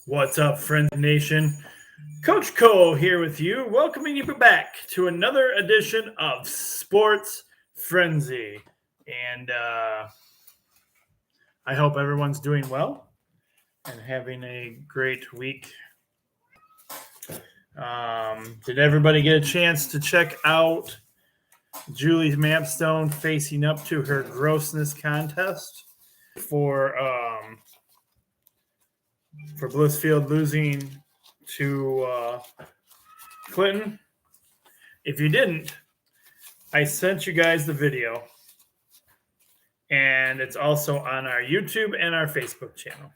What's up, Friends Nation? Coach Cole here with you, welcoming you back to another edition of Sports Frenzy. And I hope everyone's doing well and having a great week. Did everybody get a chance to check out Julie Mapstone facing up to her grossness contest for Blissfield losing to Clinton? If you didn't, I sent you guys the video, and it's also on our YouTube and our Facebook channel.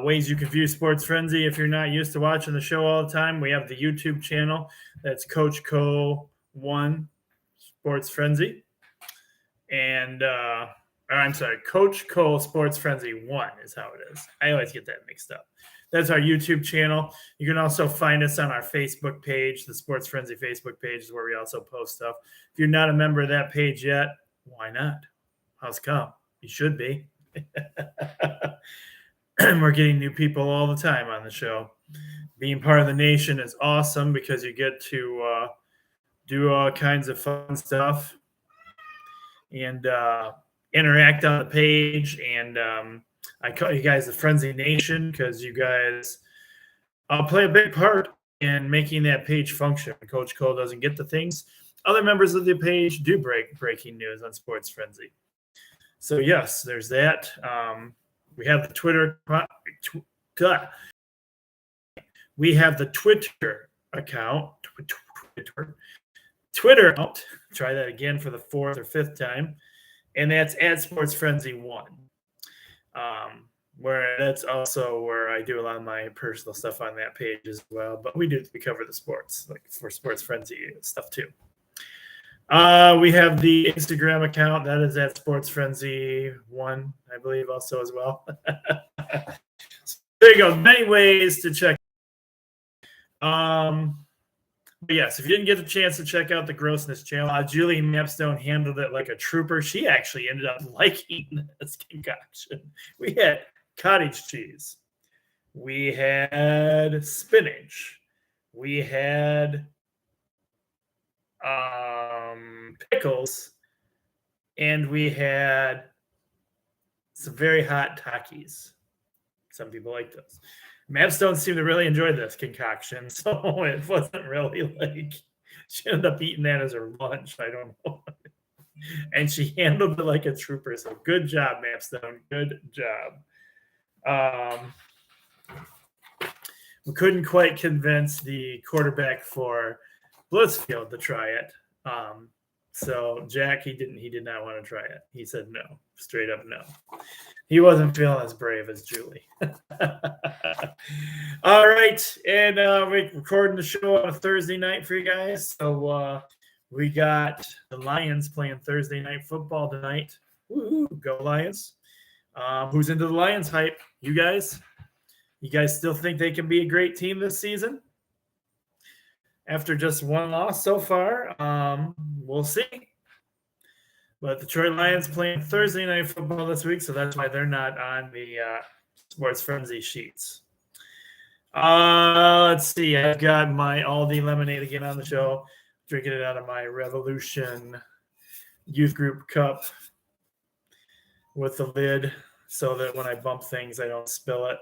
Ways you can view Sports Frenzy if you're not used to watching the show all the time. We have the YouTube channel. That's Coach Co 1 Sports Frenzy. And I'm sorry, Coach Co Sports Frenzy 1 is how it is. I always get that mixed up. That's our YouTube channel. You can also find us on our Facebook page. The Sports Frenzy Facebook page is where we also post stuff. If you're not a member of that page yet, why not? How's come? You should be. We're getting new people all the time on the show. Being part of the nation is awesome because you get to do all kinds of fun stuff and interact on the page. And I call you guys the Frenzy Nation because you guys play a big part in making that page function. Coach Cole doesn't get the things. Other members of the page do breaking news on Sports Frenzy. So, yes, there's that. We have the Twitter account. Twitter account. Try that again for the fourth or fifth time. And that's at Sports Frenzy 1. Where that's also where I do a lot of my personal stuff on that page as well. But we cover the sports, like for Sports Frenzy stuff too. We have the Instagram account that is at Sports Frenzy 1, I believe, also as well. So there you go. Many ways to check. But yes, if you didn't get a chance to check out the grossness channel, Julie Mapstone handled it like a trooper. She actually ended up liking this concoction. We had cottage cheese. We had spinach. We had pickles, and we had some very hot Takis. Some people like those. Mapstone seemed to really enjoy this concoction, so it wasn't really like she ended up eating that as her lunch. I don't know. And she handled it like a trooper. So good job, Mapstone. Good job. We couldn't quite convince the quarterback for Blissfield to try it. So Jack, he did not want to try it. He said no, straight up no. He wasn't feeling as brave as Julie. All right, and we're recording the show on a Thursday night for you guys. So we got the Lions playing Thursday night football tonight. Woo-hoo, go Lions! Who's into the Lions hype? You guys? You guys still think they can be a great team this season? After just one loss so far, we'll see. But the Detroit Lions playing Thursday night football this week, so that's why they're not on the Sports Frenzy sheets. Let's see. I've got my Aldi lemonade again on the show. Drinking it out of my Revolution Youth Group cup with the lid so that when I bump things, I don't spill it.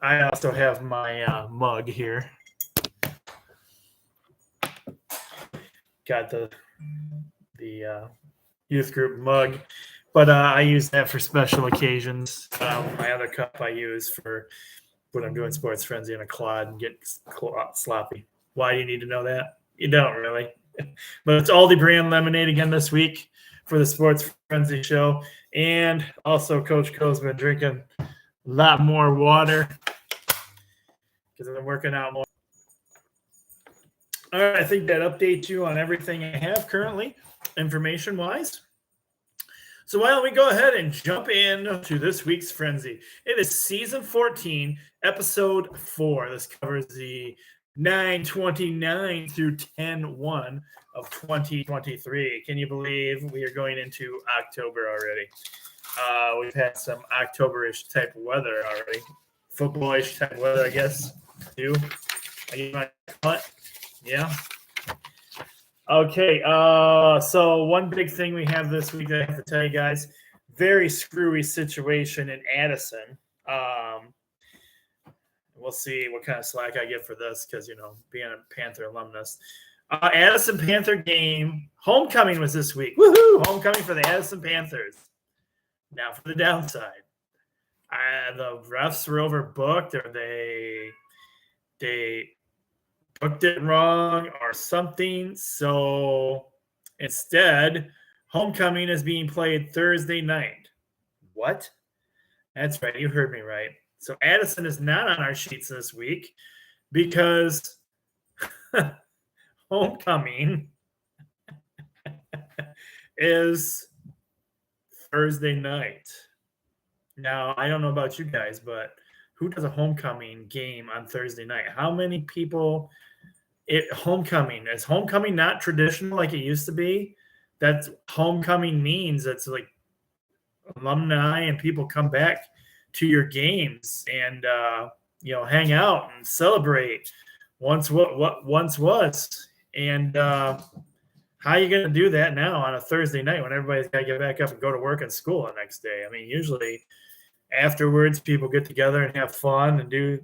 I also have my mug here. Got the youth group mug, but I use that for special occasions. My other cup I use for when I'm doing Sports Frenzy in a clod and get sloppy. Why do you need to know that? You don't really. But it's Aldi brand lemonade again this week for the Sports Frenzy show. And also Coach Cole's been drinking a lot more water because I've been working out more. All right, I think that updates you on everything I have currently, information-wise. So why don't we go ahead and jump in to this week's Frenzy. It is Season 14, Episode 4. This covers the 9/29 through 10/1 of 2023. Can you believe we are going into October already? We've had some October-ish type of weather already football-ish type weather, I guess, too. I get my cut. Yeah. Okay. So one big thing we have this week that I have to tell you guys, very screwy situation in Addison. We'll see what kind of slack I get for this because, being a Panther alumnus. Addison Panther game. Homecoming was this week. Woohoo! Homecoming for the Addison Panthers. Now for the downside. The refs were overbooked, or they booked it wrong or something. So instead, homecoming is being played Thursday night. What? That's right. You heard me right. So Addison is not on our sheets this week because homecoming is Thursday night. Now, I don't know about you guys, but who does a homecoming game on Thursday night? How many people homecoming? Is homecoming not traditional like it used to be? That's homecoming means it's like alumni and people come back to your games and hang out and celebrate what once was. And how are you going to do that now on a Thursday night when everybody's got to get back up and go to work and school the next day? I mean, usually afterwards, people get together and have fun and do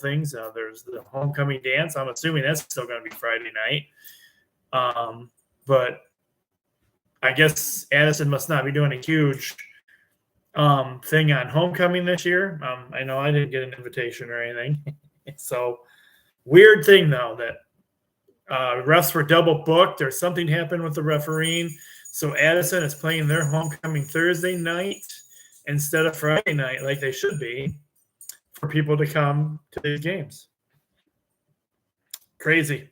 things. There's the homecoming dance. I'm assuming that's still going to be Friday night. But I guess Addison must not be doing a huge thing on homecoming this year. I know I didn't get an invitation or anything. So weird thing though that refs were double booked or something happened with the refereeing. So Addison is playing their homecoming Thursday night instead of Friday night, like they should be, for people to come to these games. Crazy.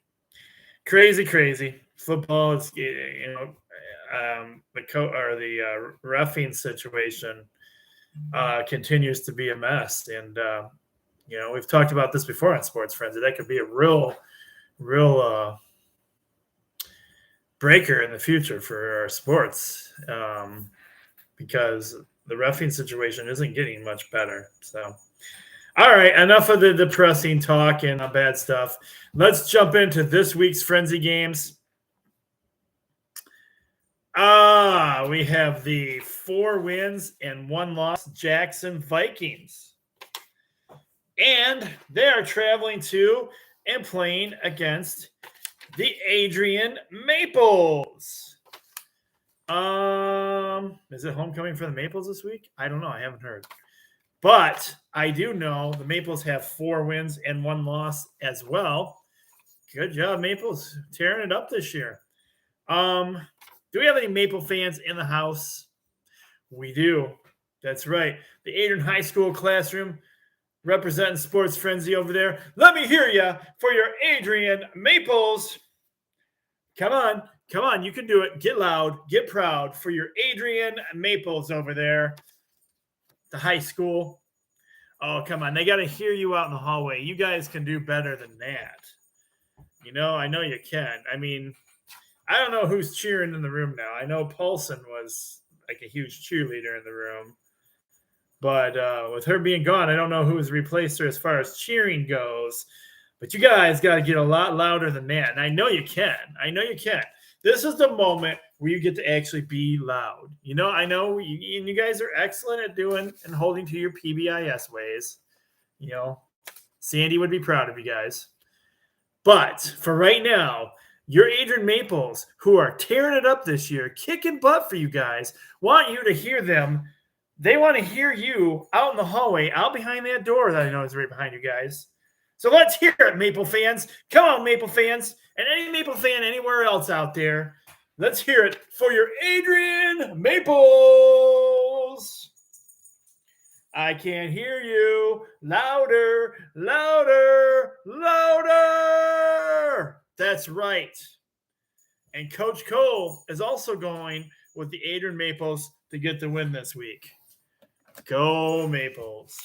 Football is, the reffing situation continues to be a mess, and we've talked about this before on Sports Frenzy. That could be a real breaker in the future for our sports, because the reffing situation isn't getting much better. So, all right, enough of the depressing talk and bad stuff. Let's jump into this week's Frenzy games. We have the 4 wins and 1 loss Jackson Vikings. And they are traveling to and playing against the Adrian Maples. Is it homecoming for the Maples this week? I don't know. I haven't heard. But I do know the Maples have 4 wins and 1 loss as well. Good job, Maples. Tearing it up this year. Do we have any Maple fans in the house? We do. That's right. The Adrian High School classroom representing Sports Frenzy over there. Let me hear you for your Adrian Maples. Come on. You can do it. Get loud. Get proud for your Adrian Maples over there. The high school. Oh, come on. They got to hear you out in the hallway. You guys can do better than that. I know you can. I mean, I don't know who's cheering in the room now. I know Paulson was like a huge cheerleader in the room. But with her being gone, I don't know who's replaced her as far as cheering goes. But you guys got to get a lot louder than that. And I know you can. This is the moment where you get to actually be loud. I know you guys are excellent at doing and holding to your PBIS ways. Sandy would be proud of you guys. But for right now, your Adrian Maples, who are tearing it up this year, kicking butt for you guys, want you to hear them. They want to hear you out in the hallway, out behind that door that I know is right behind you guys. So let's hear it, Maple fans. Come on, Maple fans. And any Maple fan anywhere else out there, let's hear it for your Adrian Maples. I can't hear you. Louder. That's right. And Coach Cole is also going with the Adrian Maples to get the win this week. Go Maples.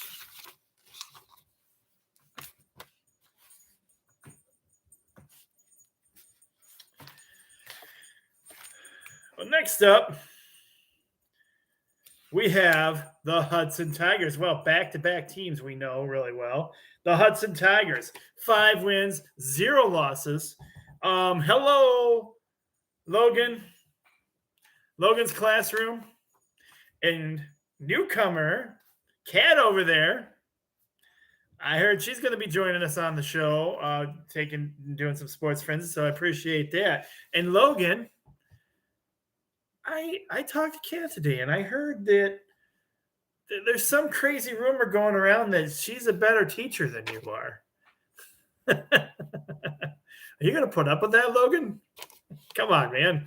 Well, next up, we have the Hudson Tigers. Well, back-to-back teams we know really well. The Hudson Tigers, 5 wins, 0 losses. Hello, Logan. Logan's classroom. And newcomer, Kat over there. I heard she's going to be joining us on the show, doing some sports friends, so I appreciate that. And Logan, I talked to Kat today, and I heard that there's some crazy rumor going around that she's a better teacher than you are. Are you going to put up with that, Logan? Come on, man.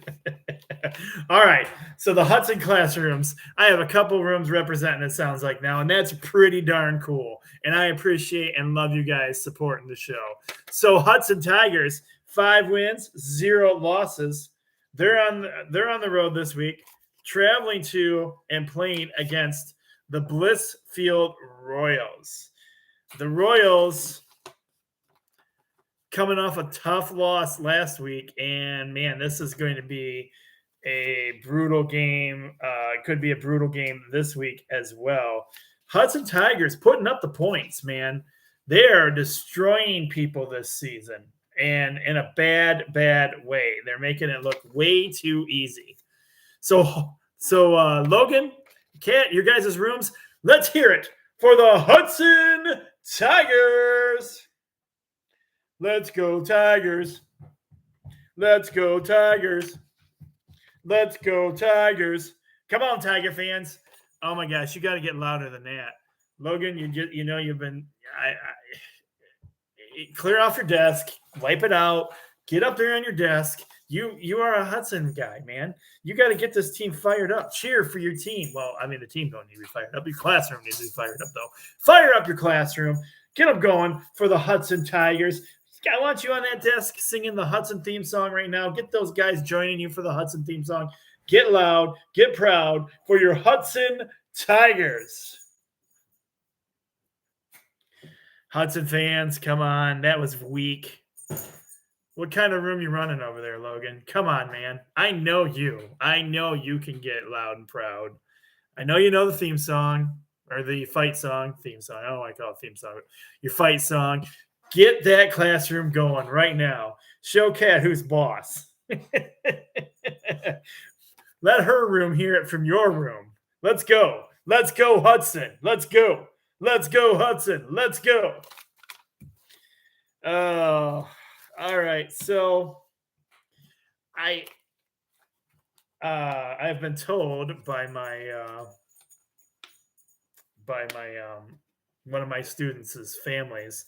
All right. So the Hudson classrooms, I have a couple rooms representing, it sounds like now, and that's pretty darn cool. And I appreciate and love you guys supporting the show. So Hudson Tigers, 5 wins, 0 losses. They're on the road this week, traveling to and playing against the Blissfield Royals. The Royals coming off a tough loss last week, and man, this is going to be a brutal game. It could be a brutal game this week as well. Hudson Tigers putting up the points, man. They are destroying people this season, and in a bad way. They're making it look way too easy. So Logan, Kat, your guys' rooms, let's hear it for the Hudson Tigers. Let's go, Tigers. Let's go, Tigers. Let's go, Tigers. Come on, Tiger fans. Oh, my gosh, you got to get louder than that. Logan, you've been clear off your desk, wipe it out, get up there on your desk. You are a Hudson guy, man. You got to get this team fired up. Cheer for your team. Well, I mean, the team don't need to be fired up. Your classroom needs to be fired up, though. Fire up your classroom. Get them going for the Hudson Tigers. I want you on that desk singing the Hudson theme song right now. Get those guys joining you for the Hudson theme song. Get loud, get proud for your Hudson Tigers. Hudson fans, come on. That was weak. What kind of room you running over there, Logan? Come on, man. I know you. I know you can get loud and proud. I know you know the theme song or the fight song. Theme song. I don't like to call it theme song. Your fight song. Get that classroom going right now. Show Kat who's boss. Let her room hear it from your room. Let's go. Let's go, Hudson. Let's go. Let's go, Hudson. Let's go. Oh, all right. So I've been told by my one of my students' families.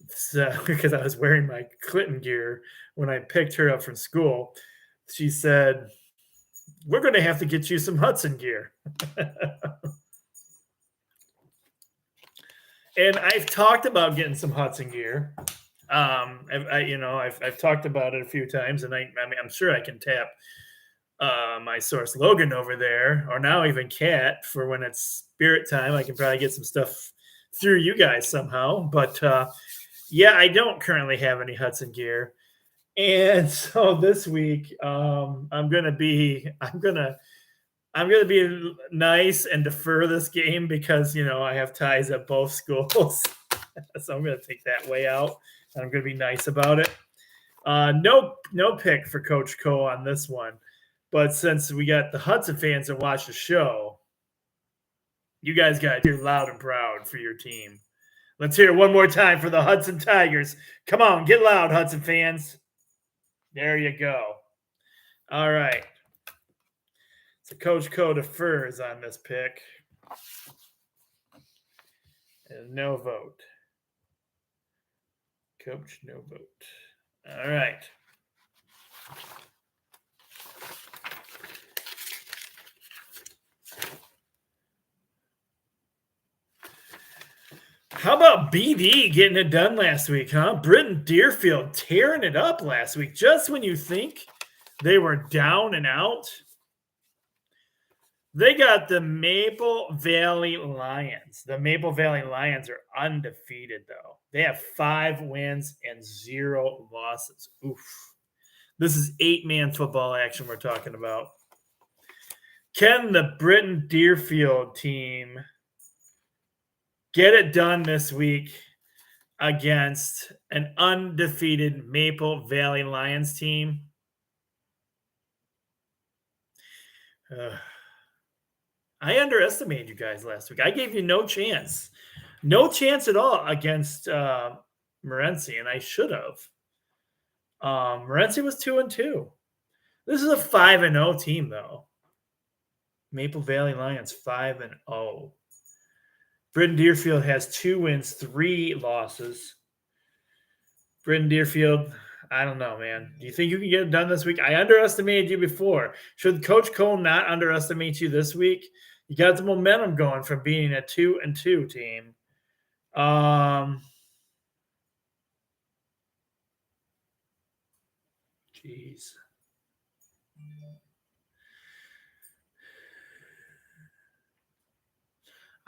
So, because I was wearing my Clinton gear when I picked her up from school, she said, "We're going to have to get you some Hudson gear." And I've talked about getting some Hudson gear. I've talked about it a few times, and I'm sure I can tap my source Logan over there, or now even Kat, for when it's spirit time. I can probably get some stuff through you guys somehow, but. Yeah, I don't currently have any Hudson gear, and so this week I'm gonna be nice and defer this game because I have ties at both schools, so I'm gonna take that way out, and I'm gonna be nice about it. No pick for Coach Cole on this one, but since we got the Hudson fans that watch the show, you guys got to do loud and proud for your team. Let's hear it one more time for the Hudson Tigers. Come on, get loud, Hudson fans. There you go. All right. So Coach Co defers on this pick. And no vote. Coach, no vote. All right. How about BD getting it done last week, huh? Britton Deerfield tearing it up last week. Just when you think they were down and out, they got the Maple Valley Lions. The Maple Valley Lions are undefeated, though. They have 5 wins and 0 losses. Oof. This is 8-man football action we're talking about. Can the Britton Deerfield team get it done this week against an undefeated Maple Valley Lions team? I underestimated you guys last week. I gave you no chance. No chance at all against Morenci, and I should have. Morenci was 2-2. This is a 5-0 team, though. Maple Valley Lions 5-0. Britton Deerfield has 2 wins, 3 losses. Britton Deerfield, I don't know, man. Do you think you can get it done this week? I underestimated you before. Should Coach Cole not underestimate you this week? You got the momentum going from being a 2-2 team. Jeez.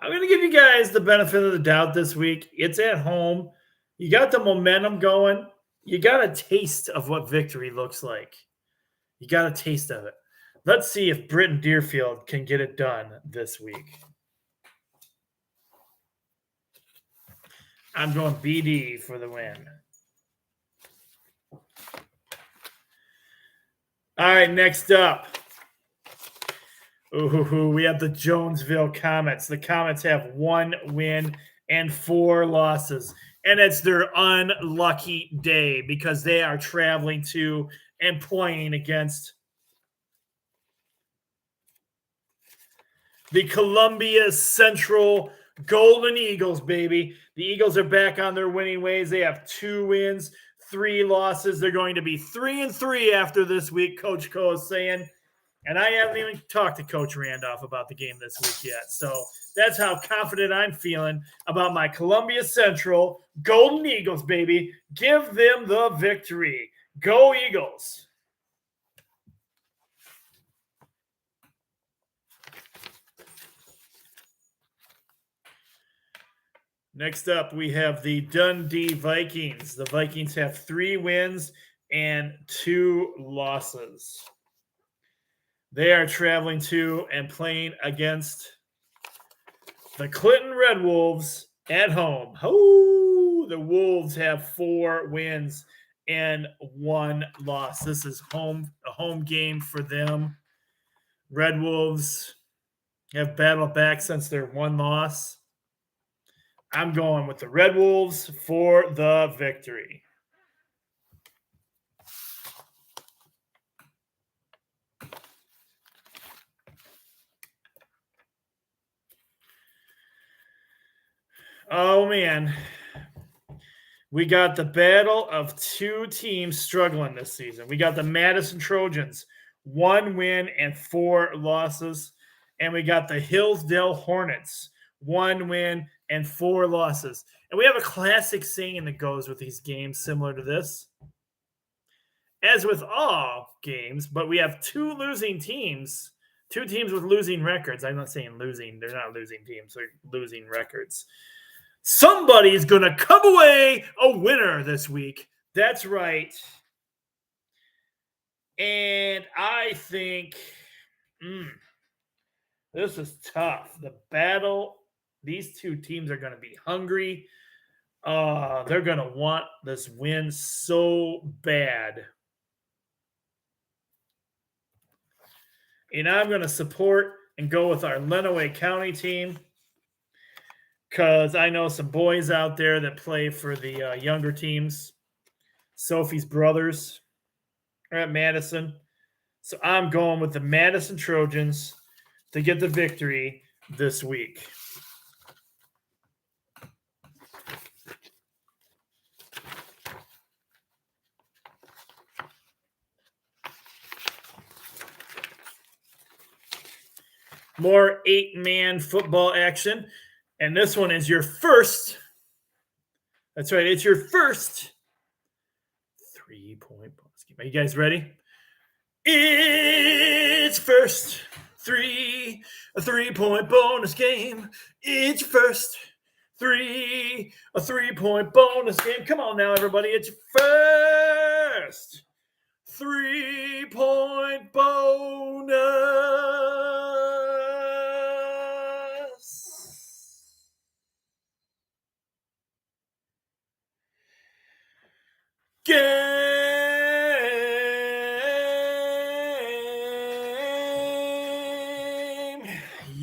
I'm going to give you guys the benefit of the doubt this week. It's at home. You got the momentum going. You got a taste of what victory looks like. You got a taste of it. Let's see if Britton Deerfield can get it done this week. I'm going BD for the win. All right, next up. We have the Jonesville Comets. The Comets have 1 win and 4 losses. And it's their unlucky day because they are traveling to and playing against the Columbia Central Golden Eagles, baby. The Eagles are back on their winning ways. They have 2 wins, 3 losses. They're going to be 3-3 after this week, Coach Cole is saying. And I haven't even talked to Coach Randolph about the game this week yet. So that's how confident I'm feeling about my Columbia Central Golden Eagles, baby. Give them the victory. Go Eagles. Next up, we have the Dundee Vikings. The Vikings have 3 wins and 2 losses. They are traveling to and playing against the Clinton Red Wolves at home. Oh, the Wolves have 4 wins and 1 loss. This is a home game for them. Red Wolves have battled back since their 1 loss. I'm going with the Red Wolves for the victory. Oh, man. We got the battle of 2 teams struggling this season. We got the Madison Trojans, 1 win and 4 losses. And we got the Hillsdale Hornets, 1 win and 4 losses. And we have a classic saying that goes with these games similar to this. As with all games, but we have 2 losing teams, 2 teams with losing records. I'm not saying losing. They're not losing teams. They're losing records. Somebody's going to come away a winner this week. That's right. And I think this is tough. The battle, these 2 teams are going to be hungry. They're going to want this win so bad. And I'm going to support and go with our Lenawee County team because I know some boys out there that play for the younger teams. Sophie's brothers are at Madison. So I'm going with the Madison Trojans to get the victory this week. More 8-man football action. And this one is your first. That's right. It's your first 3-point bonus game. Are you guys ready? It's first 3-point bonus game. It's your first 3-point bonus game. Come on now, everybody. It's your first 3-point bonus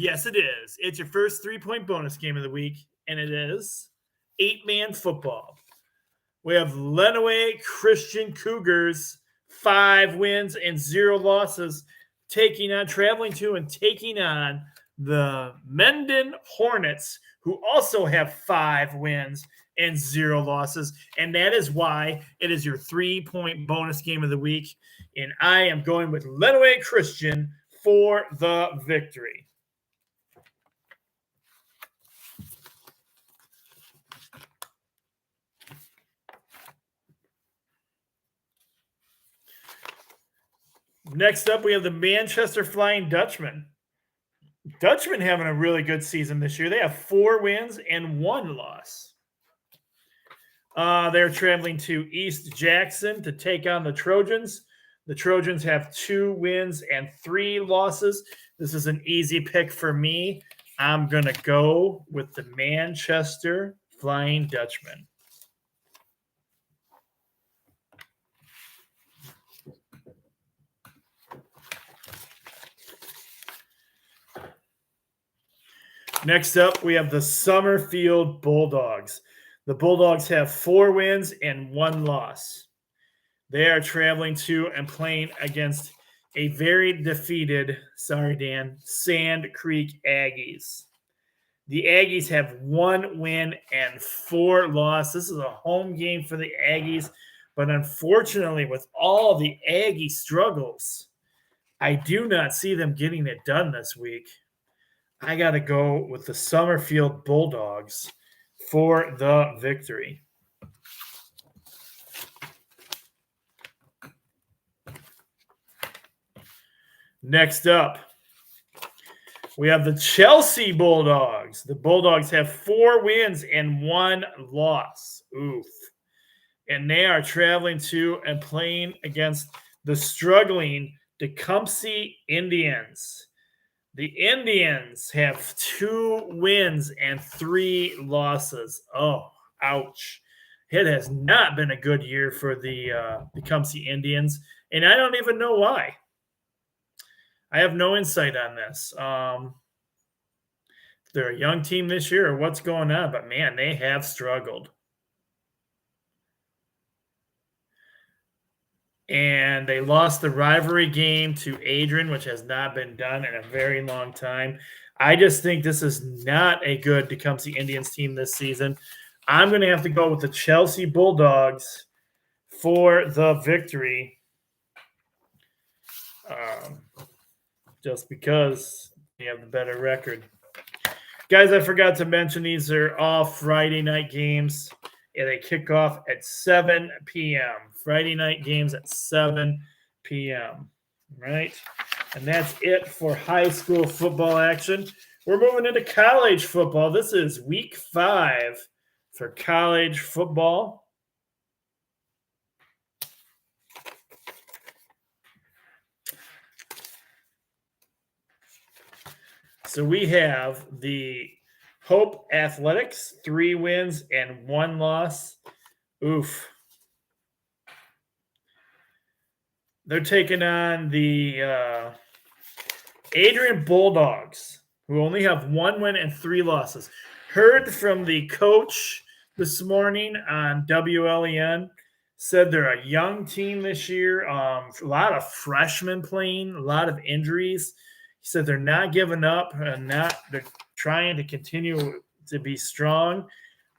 Yes, it is. It's your first 3-point bonus game of the week, and it is 8-man football. We have Lenawee Christian Cougars, 5 wins and 0 losses, traveling to and taking on the Menden Hornets, who also have 5 wins and 0 losses. And that is why it is your 3-point bonus game of the week. And I am going with Lenawee Christian for the victory. Next up, we have the Manchester Flying Dutchmen. Dutchmen having a really good season this year. They have 4 wins and 1 loss. They're traveling to East Jackson to take on the Trojans. The Trojans have 2 wins and 3 losses. This is an easy pick for me. I'm going to go with the Manchester Flying Dutchmen. Next up, we have the Summerfield Bulldogs. The Bulldogs have 4 wins and 1 loss. They are traveling to and playing against a very defeated, Sand Creek Aggies. The Aggies have 1 win and 4 losses. This is a home game for the Aggies, but unfortunately, with all the Aggie struggles, I do not see them getting it done this week. I got to go with the Summerfield Bulldogs for the victory. Next up, we have the Chelsea Bulldogs. The Bulldogs have 4 wins and 1 loss. Oof. And they are traveling to and playing against the struggling Tecumseh Indians. The Indians have 2 wins and 3 losses. Oh, ouch. It has not been a good year for the Tecumseh Indians, and I don't even know why. I have no insight on this. They're a young team this year or what's going on, but man, they have struggled. And they lost the rivalry game to Adrian, which has not been done in a very long time. I just think this is not a good Tecumseh Indians team this season. I'm going to have to go with the Chelsea Bulldogs for the victory. Just because they have the better record. Guys, I forgot to mention these are all Friday night games. Yeah, they kick off at 7 p.m. Friday night games at 7 p.m. Right? And that's it for high school football action. We're moving into college football. This is week 5 for college football. So we have the Hope Athletics, 3 wins and 1 loss. Oof. They're taking on the Adrian Bulldogs, who only have 1 win and 3 losses. Heard from the coach this morning on WLEN, said they're a young team this year. A lot of freshmen playing, a lot of injuries. He said they're not giving up and they're trying to continue to be strong.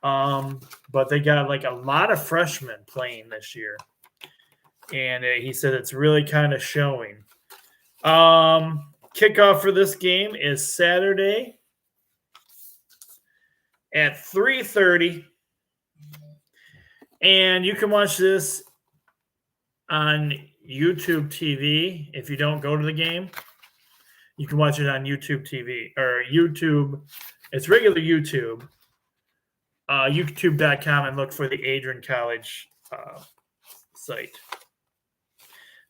But they got like a lot of freshmen playing this year. And he said it's really kind of showing. Kickoff for this game is Saturday at 3:30. And you can watch this on YouTube TV if you don't go to the game. You can watch it on YouTube TV or YouTube. It's regular YouTube. YouTube.com and look for the Adrian College site.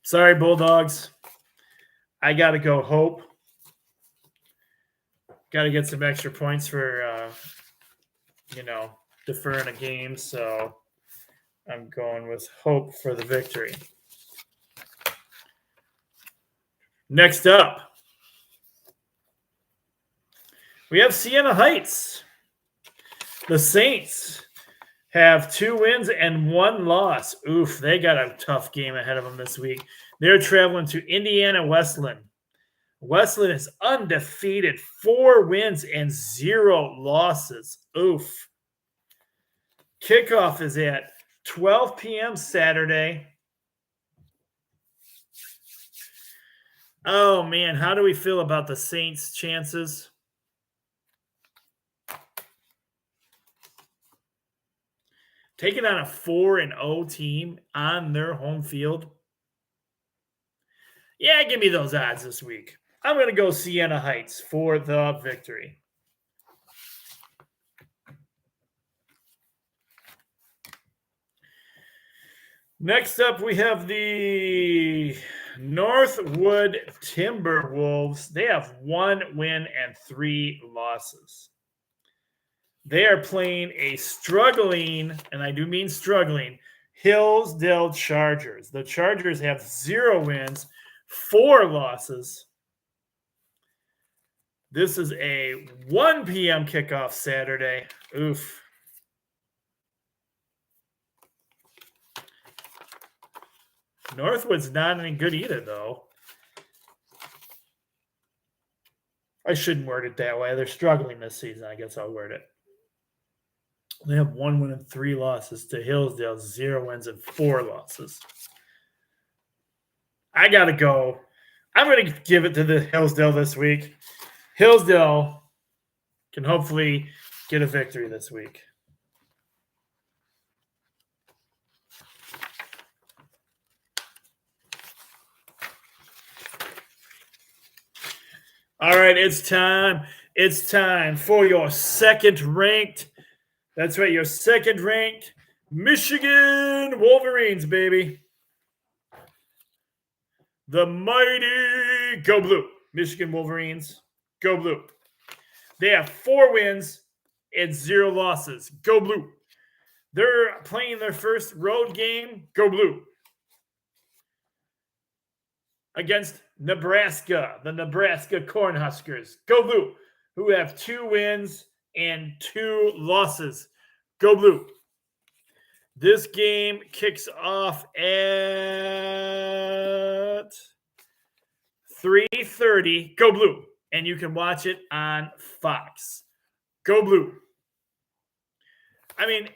Sorry, Bulldogs. I got to go Hope. Got to get some extra points for, deferring a game. So I'm going with Hope for the victory. Next up, We have Siena Heights. The Saints have 2 wins and 1 loss. Oof, they got a tough game ahead of them this week. They're traveling to Indiana Wesleyan. Wesleyan is undefeated, 4 wins and 0 losses. Oof. Kickoff is at 12 p.m. Saturday. Oh, man, how do we feel about the Saints' chances? Taking on a 4-0 team on their home field. Yeah, give me those odds this week. I'm going to go Siena Heights for the victory. Next up, we have the Northwood Timberwolves. They have 1 win and 3 losses. They are playing a struggling, and I do mean struggling, Hillsdale Chargers. The Chargers have 0 wins, 4 losses. This is a 1 p.m. kickoff Saturday. Oof. Northwood's not any good either, though. I shouldn't word it that way. They're struggling this season. I guess I'll word it. They have 1 win and 3 losses to Hillsdale's 0 wins and 4 losses. I got to go. I'm going to give it to the Hillsdale this week. Hillsdale can hopefully get a victory this week. All right, it's time. It's time for your second ranked. That's right, your second ranked Michigan Wolverines, baby. The mighty Go Blue. Michigan Wolverines, Go Blue. They have 4 wins and 0 losses. Go Blue. They're playing their first road game. Go Blue. Against Nebraska, the Nebraska Cornhuskers. Go Blue, who have 2 wins and 2 losses. Go Blue. This game kicks off at 3:30. Go Blue. And you can watch it on Fox. Go Blue. I mean,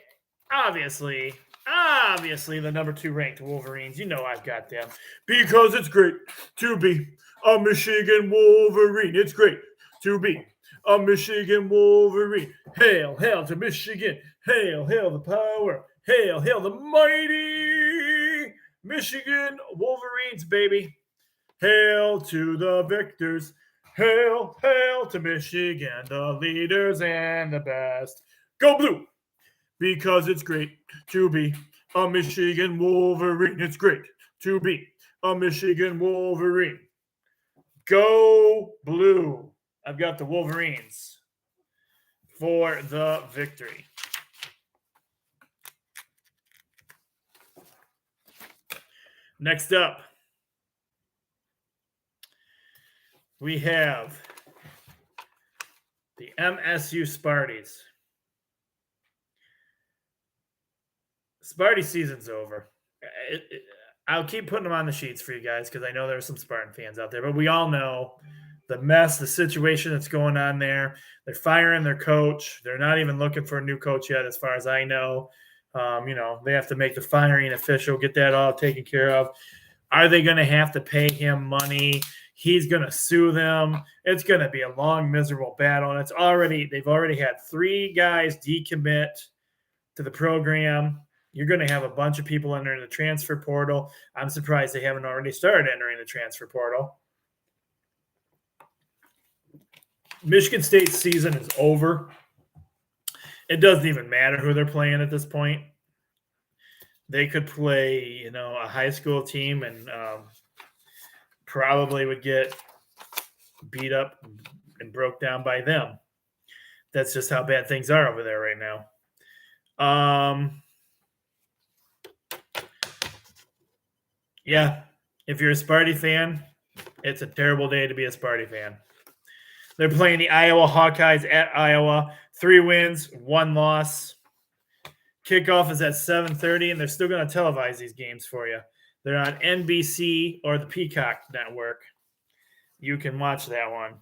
obviously, the number 2 ranked Wolverines, you know I've got them. Because it's great to be a Michigan Wolverine. It's great to be a Michigan Wolverine. Hail, hail to Michigan. Hail, hail the power. Hail, hail the mighty Michigan Wolverines, baby. Hail to the victors. Hail, hail to Michigan, the leaders and the best. Go Blue, because it's great to be a Michigan Wolverine. It's great to be a Michigan Wolverine. Go Blue. I've got the Wolverines for the victory. Next up, we have the MSU Sparties. Sparty season's over. I'll keep putting them on the sheets for you guys because I know there are some Spartan fans out there, but we all know the mess, the situation that's going on there. They're firing their coach. They're not even looking for a new coach yet, as far as I know. They have to make the firing official, get that all taken care of. Are they going to have to pay him money? He's going to sue them. It's going to be a long, miserable battle. And they've already had 3 guys decommit to the program. You're going to have a bunch of people entering the transfer portal. I'm surprised they haven't already started entering the transfer portal. Michigan State's season is over. It doesn't even matter who they're playing at this point. They could play, a high school team and probably would get beat up and broke down by them. That's just how bad things are over there right now. Yeah, if you're a Sparty fan, it's a terrible day to be a Sparty fan. They're playing the Iowa Hawkeyes at Iowa. 3 wins, 1 loss. Kickoff is at 7:30, and they're still going to televise these games for you. They're on NBC or the Peacock Network. You can watch that one.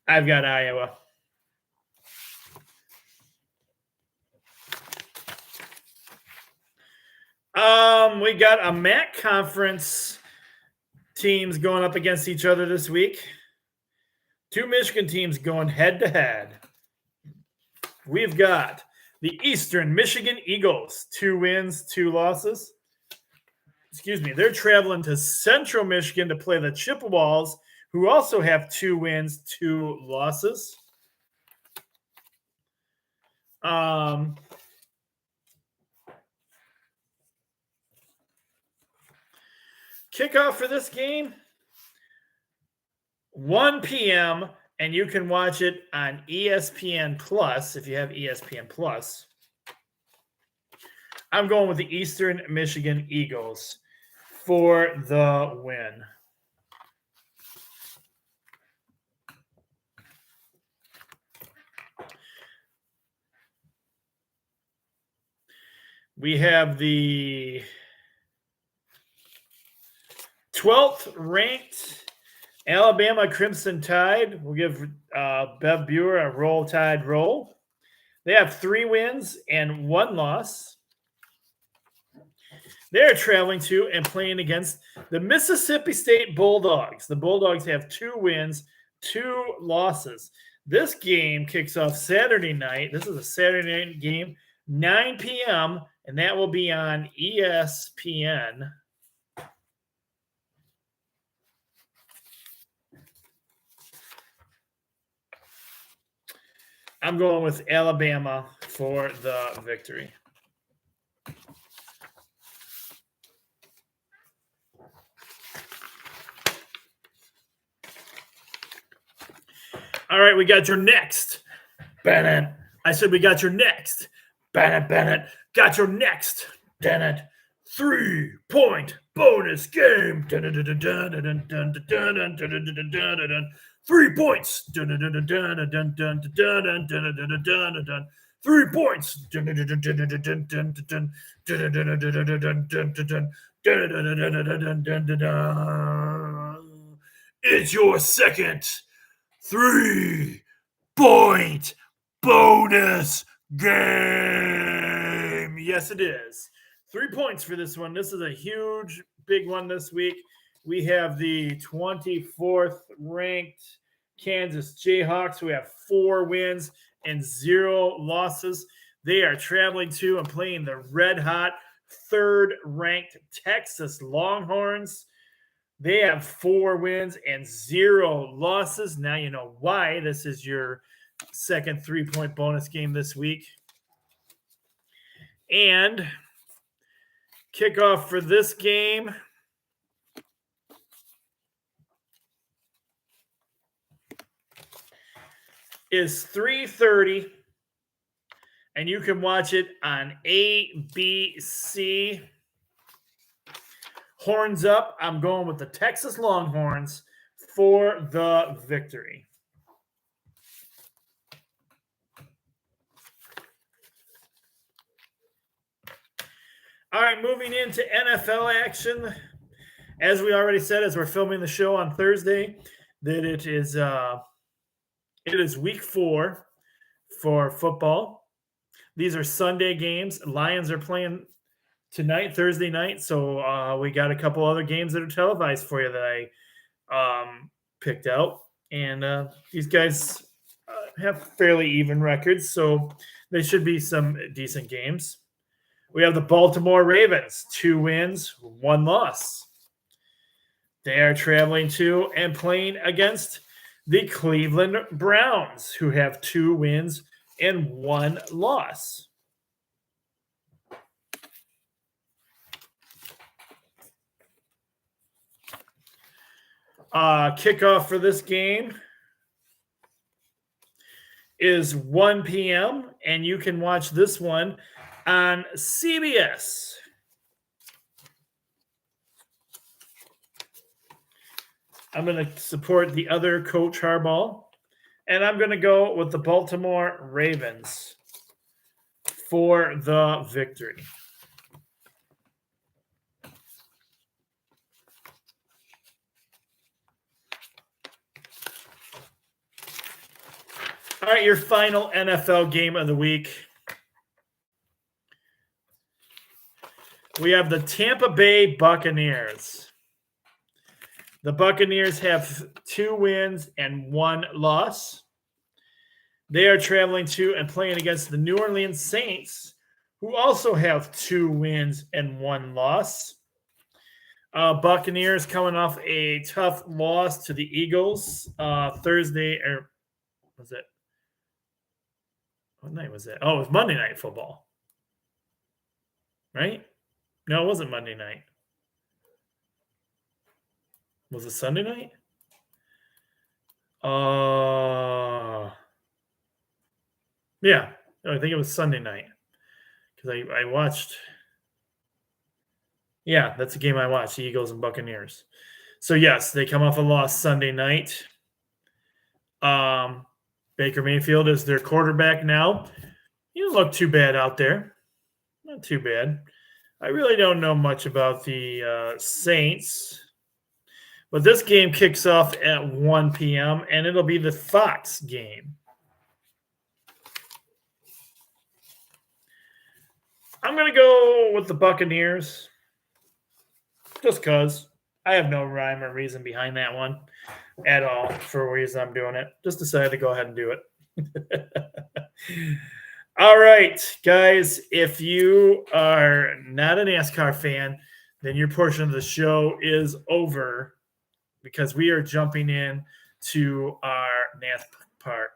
I've got Iowa. We got a MAC conference teams going up against each other this week. 2 Michigan teams going head-to-head. We've got the Eastern Michigan Eagles, 2 wins, 2 losses. Excuse me. They're traveling to Central Michigan to play the Chippewas, who also have 2 wins, 2 losses. Kickoff for this game, 1 p.m., and you can watch it on ESPN Plus if you have ESPN Plus. I'm going with the Eastern Michigan Eagles for the win. We have the 12th ranked Alabama Crimson Tide. We'll give Bev Buer a Roll Tide roll. They have 3 wins and 1 loss. They're traveling to and playing against the Mississippi State Bulldogs. The Bulldogs have 2 wins, 2 losses. This game kicks off Saturday night. This is a Saturday night game, 9 p.m., and that will be on ESPN. I'm going with Alabama for the victory. All right, we got your next. Bennett. I said we got your next. Bennett. Got your next. Bennett. 3-point bonus game. 3 points. 3 points. It's your second 3-point bonus game. Yes, it is. 3 points for this one. This is a huge, big one this week. We have the 24th ranked Kansas Jayhawks, who have 4 wins and 0 losses. They are traveling to and playing the red-hot 3rd ranked Texas Longhorns. They have 4 wins and 0 losses. Now you know why this is your second 3-point bonus game this week. And kickoff for this game is 3:30, and you can watch it on ABC. Horns up. I'm going with the Texas Longhorns for the victory. All right, moving into NFL action. As we already said, as we're filming the show on Thursday, that it is week 4 for football. These are Sunday games. Lions are playing tonight, Thursday night. So we got a couple other games that are televised for you that I picked out. And these guys have fairly even records, so they should be some decent games. We have the Baltimore Ravens, 2 wins, 1 loss. They are traveling to and playing against the Cleveland Browns, who have 2 wins and 1 loss. Kickoff for this game is 1 p.m., and you can watch this one on CBS. I'm going to support the other Coach Harbaugh, and I'm going to go with the Baltimore Ravens for the victory. All right, your final NFL game of the week. We have the Tampa Bay Buccaneers. The Buccaneers have 2 wins and 1 loss. They are traveling to and playing against the New Orleans Saints, who also have 2 wins and 1 loss. Buccaneers coming off a tough loss to the Eagles Thursday, or was it? What night was it? Oh, it was Monday Night Football. Right? No, it wasn't Monday night. Was it Sunday night? Yeah, I think it was Sunday night because I watched. Yeah, that's the game I watched, the Eagles and Buccaneers. So, yes, they come off a loss Sunday night. Baker Mayfield is their quarterback now. He doesn't look too bad out there. Not too bad. I really don't know much about the Saints. But this game kicks off at 1 p.m., and it'll be the Fox game. I'm going to go with the Buccaneers just because I have no rhyme or reason behind that one at all for the reason I'm doing it. Just decided to go ahead and do it. All right, guys, if you are not a NASCAR fan, then your portion of the show is over because we are jumping in to our NASCAR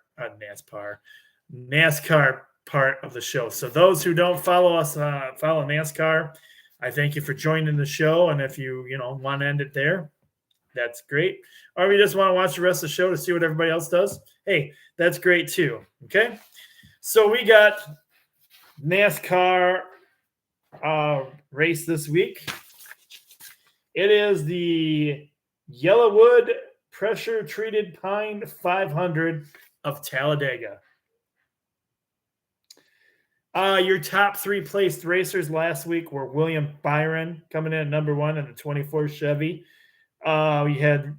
part of the show. So those who don't follow us, follow NASCAR, I thank you for joining the show. And if you want to end it there, that's great. Or if you just want to watch the rest of the show to see what everybody else does, hey, that's great too. Okay. So we got NASCAR race this week. It is the Yellowwood Pressure Treated Pine 500 of Talladega. Your top 3 placed racers last week were William Byron coming in at number 1 in the 24 Chevy. We had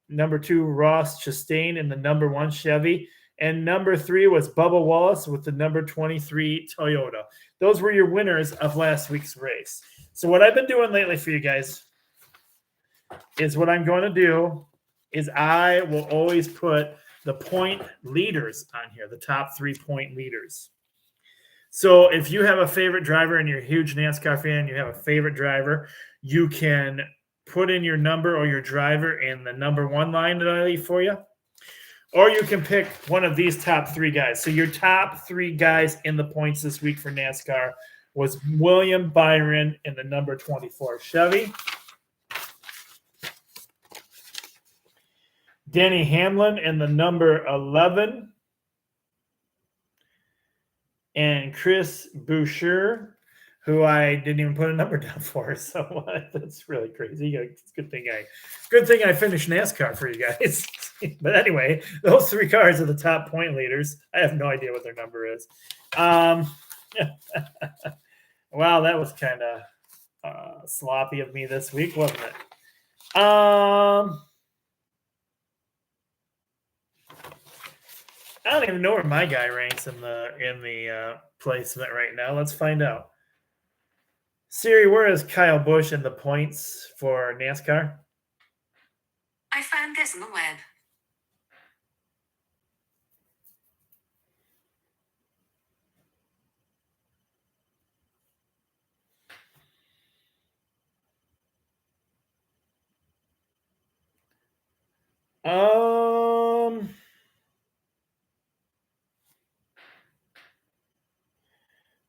number 2 Ross Chastain in the number 1 Chevy. And number 3 was Bubba Wallace with the number 23 Toyota. Those were your winners of last week's race. So what I've been doing lately for you guys is what I'm going to do is I will always put the point leaders on here, the top 3 point leaders. So if you have a favorite driver and you're a huge NASCAR fan, you have a favorite driver, you can put in your number or your driver in the number 1 line that I leave for you. Or you can pick one of these top 3 guys. So your top 3 guys in the points this week for NASCAR was William Byron in the number 24 Chevy, Denny Hamlin in the number 11, and Chris Boucher, who I didn't even put a number down for. So that's really crazy. It's a good thing I finished NASCAR for you guys. But anyway, those 3 cars are the top point leaders. I have no idea what their number is. Wow, that was kind of sloppy of me this week, wasn't it? I don't even know where my guy ranks in the placement right now. Let's find out. Siri, where is Kyle Busch in the points for NASCAR? I found this on the web.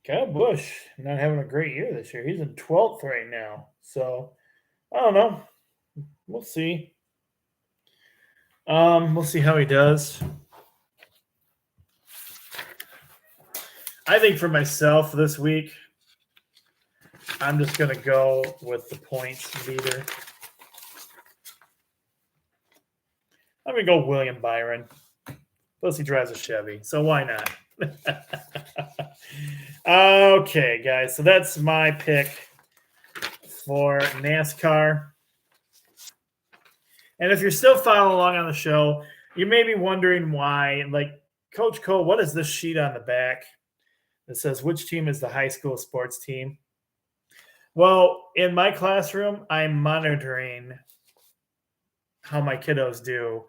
Kyle Busch not having a great year this year. He's in 12th right now. So I don't know. We'll see. We'll see how he does. I think for myself this week, I'm just going to go with the points leader. I'm going to go William Byron. Plus, he drives a Chevy, so why not? Okay, guys, so that's my pick for NASCAR. And if you're still following along on the show, you may be wondering why, like, Coach Cole, what is this sheet on the back that says which team is the high school sports team? Well, in my classroom, I'm monitoring how my kiddos do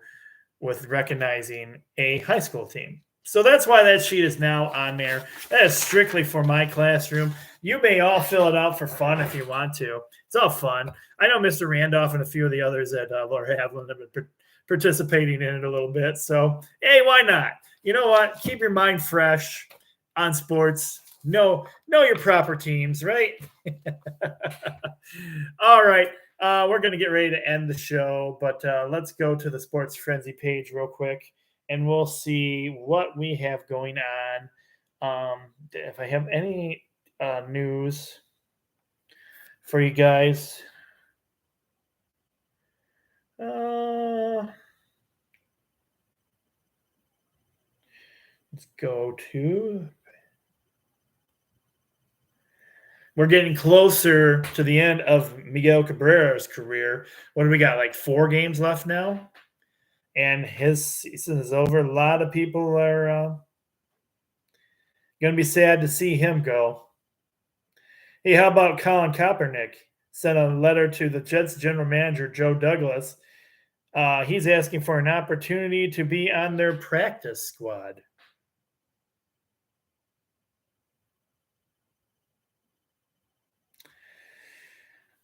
with recognizing a high school team. So that's why that sheet is now on there. That is strictly for my classroom. You may all fill it out for fun if you want to. It's all fun. I know Mr. Randolph and a few of the others at Laura Haviland have been participating in it a little bit. So, hey, why not? You know what? Keep your mind fresh on sports. Know your proper teams, right? All right. We're going to get ready to end the show, but let's go to the Sports Frenzy page real quick, and we'll see what we have going on. If I have any news for you guys. Let's go to... We're getting closer to the end of Miguel Cabrera's career. What do we got? Like 4 games left now? And his season is over. A lot of people are going to be sad to see him go. Hey, how about Colin Kaepernick? Sent a letter to the Jets general manager, Joe Douglas. He's asking for an opportunity to be on their practice squad.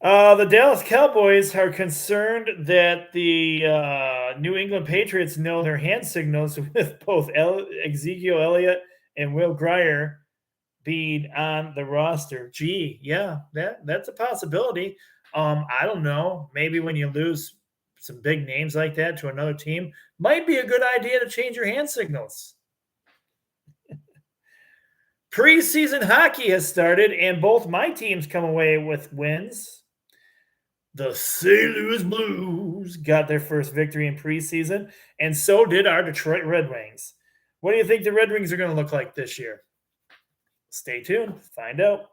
The Dallas Cowboys are concerned that the New England Patriots know their hand signals with both Ezekiel Elliott and Will Grier being on the roster. Gee, yeah, that's a possibility. I don't know. Maybe when you lose some big names like that to another team, might be a good idea to change your hand signals. Preseason hockey has started, and both my teams come away with wins. The St. Louis Blues got their first victory in preseason, and so did our Detroit Red Wings. What do you think the Red Wings are going to look like this year? Stay tuned. Find out.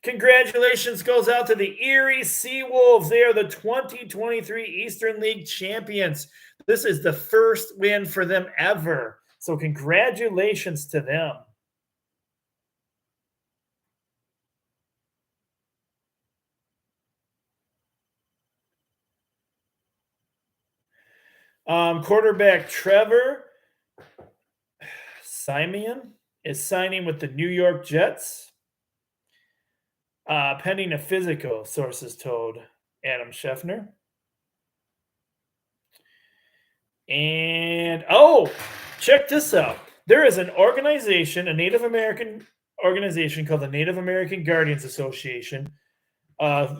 Congratulations goes out to the Erie Seawolves. They are the 2023 Eastern League champions. This is the first win for them ever. So congratulations to them. Quarterback Trevor Simeon is signing with the New York Jets, pending a physical, sources told Adam Scheffner. And, check this out. There is an organization, a Native American organization called the Native American Guardians Association,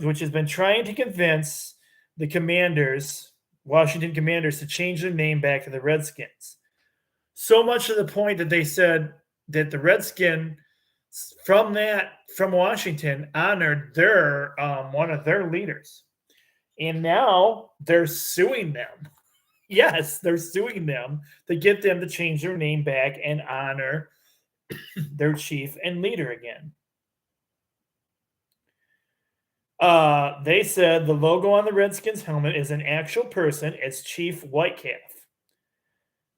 which has been trying to convince the Commanders, Washington Commanders, to change their name back to the Redskins. So much to the point that they said that the Redskins from Washington honored their one of their leaders. And now they're suing them. Yes, they're suing them to get them to change their name back and honor their chief and leader again. They said the logo on the Redskins helmet is an actual person. It's Chief Whitecalf.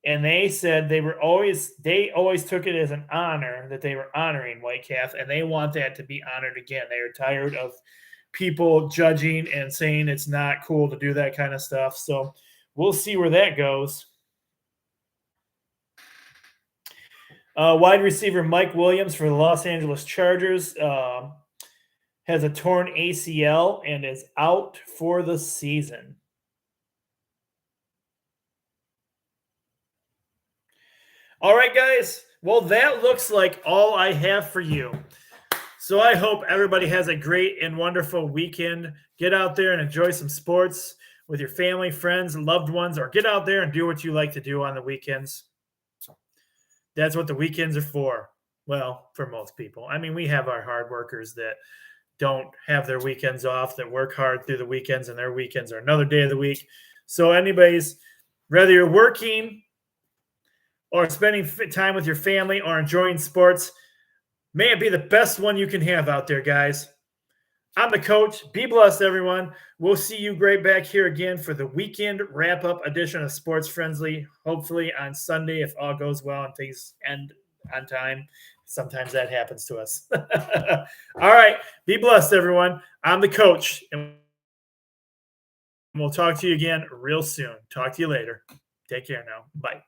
And they said they always took it as an honor that they were honoring Whitecalf, and they want that to be honored again. They are tired of people judging and saying it's not cool to do that kind of stuff. So we'll see where that goes. Wide receiver Mike Williams for the Los Angeles Chargers has a torn ACL and is out for the season. All right, guys. Well, that looks like all I have for you. So I hope everybody has a great and wonderful weekend. Get out there and enjoy some sports with your family, friends, and loved ones, or get out there and do what you like to do on the weekends. That's what the weekends are for. Well, for most people. I mean, we have our hard workers that don't have their weekends off, that work hard through the weekends, and their weekends are another day of the week. So, anyways, whether you're working or spending time with your family or enjoying sports, may it be the best one you can have out there, guys. I'm the coach. Be blessed, everyone. We'll see you right back here again for the weekend wrap-up edition of Sports Friendly, hopefully on Sunday if all goes well and things end on time. Sometimes that happens to us. All right. Be blessed, everyone. I'm the coach, and we'll talk to you again real soon. Talk to you later. Take care now. Bye.